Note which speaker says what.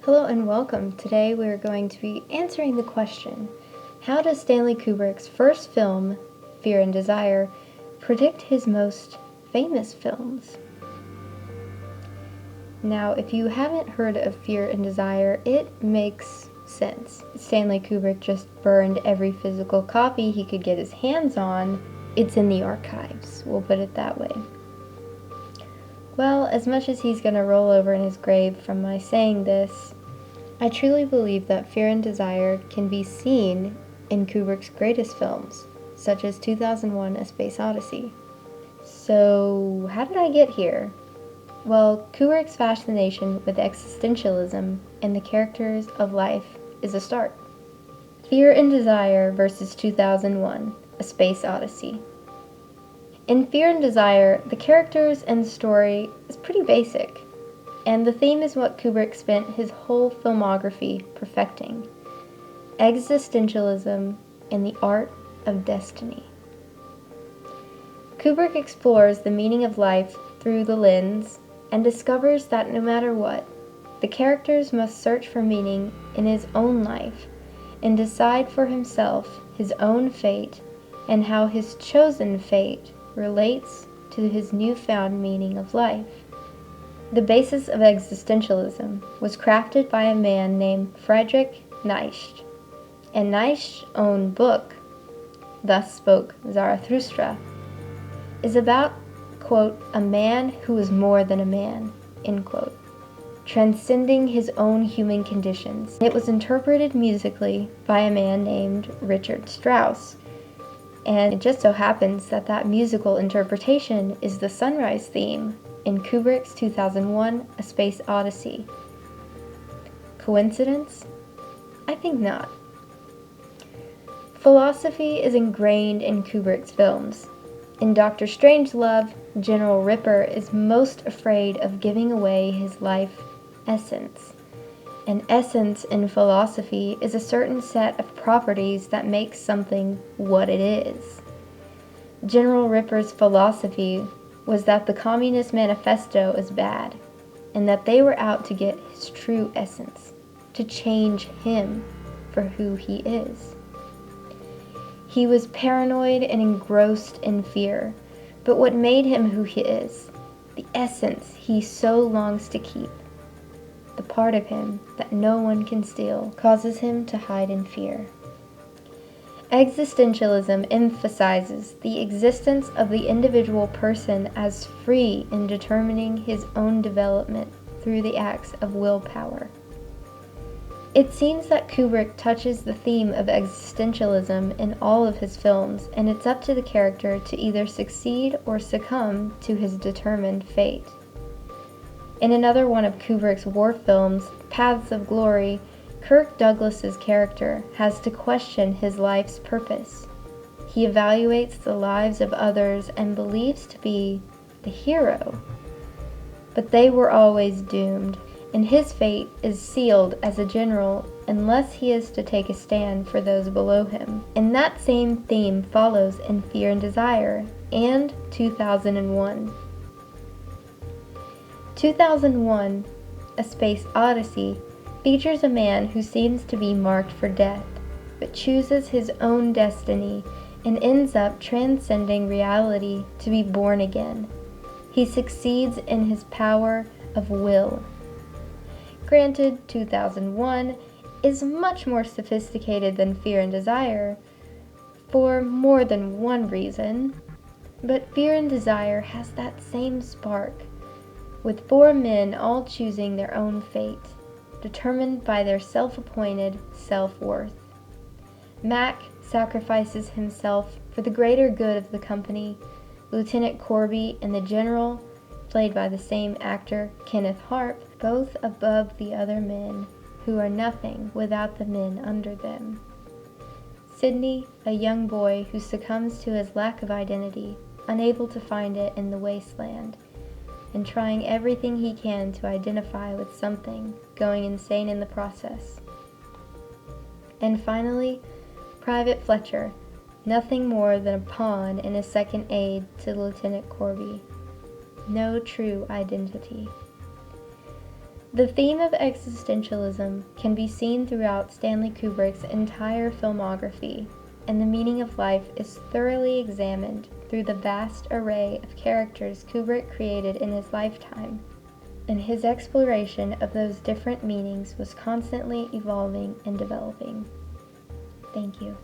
Speaker 1: Hello and welcome. Today we are going to be answering the question, how does Stanley Kubrick's first film, Fear and Desire, predict his most famous films? Now, if you haven't heard of Fear and Desire, it makes sense. Stanley Kubrick just burned every physical copy he could get his hands on. It's in the archives, we'll put it that way. Well, as much as he's going to roll over in his grave from my saying this, I truly believe that Fear and Desire can be seen in Kubrick's greatest films, such as 2001: A Space Odyssey. So, how did I get here? Well, Kubrick's fascination with existentialism and the characters of life is a start. Fear and Desire versus 2001: A Space Odyssey. In Fear and Desire, the characters and the story is pretty basic, and the theme is what Kubrick spent his whole filmography perfecting: existentialism and the art of destiny. Kubrick explores the meaning of life through the lens and discovers that no matter what, the characters must search for meaning in his own life and decide for himself his own fate and how his chosen fate relates to his newfound meaning of life. The basis of existentialism was crafted by a man named Friedrich Nietzsche, and Nietzsche's own book, Thus Spoke Zarathustra, is about, quote, a man who is more than a man, end quote, transcending his own human conditions. It was interpreted musically by a man named Richard Strauss, and it just so happens that that musical interpretation is the sunrise theme in Kubrick's 2001: A Space Odyssey. Coincidence? I think not. Philosophy is ingrained in Kubrick's films. In Dr. Strangelove, General Ripper is most afraid of giving away his life essence. And essence in philosophy is a certain set of properties that makes something what it is. General Ripper's philosophy was that the Communist Manifesto is bad, and that they were out to get his true essence, to change him for who he is. He was paranoid and engrossed in fear, but what made him who he is, the essence he so longs to keep, the part of him that no one can steal, causes him to hide in fear. Existentialism emphasizes the existence of the individual person as free in determining his own development through the acts of willpower. It seems that Kubrick touches the theme of existentialism in all of his films, and it's up to the character to either succeed or succumb to his determined fate. In another one of Kubrick's war films, Paths of Glory, Kirk Douglas's character has to question his life's purpose. He evaluates the lives of others and believes to be the hero. But they were always doomed, and his fate is sealed as a general unless he is to take a stand for those below him. And that same theme follows in Fear and Desire and 2001. 2001: A Space Odyssey features a man who seems to be marked for death, but chooses his own destiny and ends up transcending reality to be born again. He succeeds in his power of will. Granted, 2001 is much more sophisticated than Fear and Desire for more than one reason, but Fear and Desire has that same spark, with four men all choosing their own fate, determined by their self-appointed self-worth. Mac sacrifices himself for the greater good of the company. Lieutenant Corby and the General, played by the same actor, Kenneth Harp, both above the other men, who are nothing without the men under them. Sidney, a young boy who succumbs to his lack of identity, unable to find it in the wasteland, and trying everything he can to identify with something, going insane in the process. And finally, Private Fletcher, nothing more than a pawn in a second aid to Lieutenant Corby. No true identity. The theme of existentialism can be seen throughout Stanley Kubrick's entire filmography, and the meaning of life is thoroughly examined through the vast array of characters Kubrick created in his lifetime, and his exploration of those different meanings was constantly evolving and developing. Thank you.